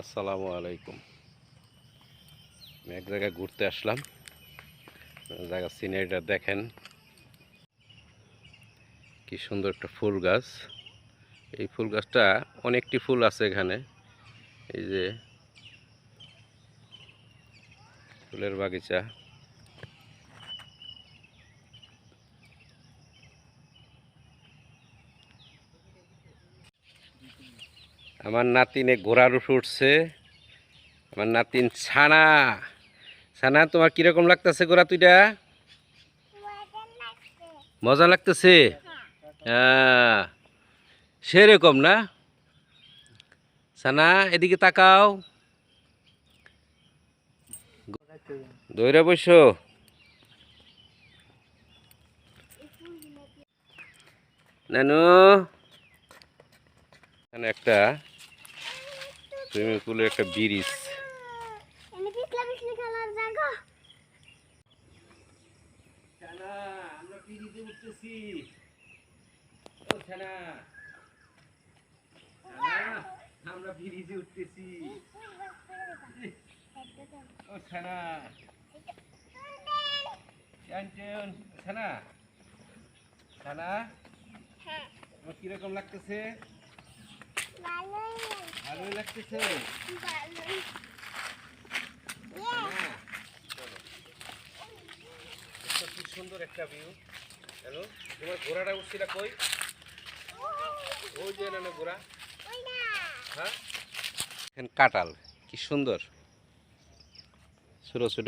আসসালামু আলাইকুম। আমি এক জায়গায় ঘুরতে আসলাম। জায়গার সিনারিটা দেখেন, কি সুন্দর একটা ফুল গাছ। এই ফুল গাছটা অনেকটি ফুল আছে এখানে। এই যে ফুলের বাগিচা। আমার নাতিনে ঘোড়ার উপর উঠছে। আমার নাতিন ছানা। ছানা, তোমার কিরকম লাগতেছে ঘোড়া তুইটা? মজা লাগতেছে? হ্যাঁ, সেরকম না? ছানা, এদিকে তাকাও। দৌড়ে বসো। নানু, এখানে একটা সুইমিং পুলের একটা ব্রিজ। আমরা ব্রিজে উঠতেছি। ও ছানা, আমরা ব্রিজে উঠতেছি। ও ছানা, ছানা, ছানা, তোমার কিরকম লাগতেছে? ভালোই লাগতেছে। কি সুন্দর একটা ভিউ। হ্যালো, তোমার ঘোড়াটা উঠছিল কই? ওই যে না ঘোড়া। হ্যাঁ, কাঁঠাল কি সুন্দর ছোট ছোট।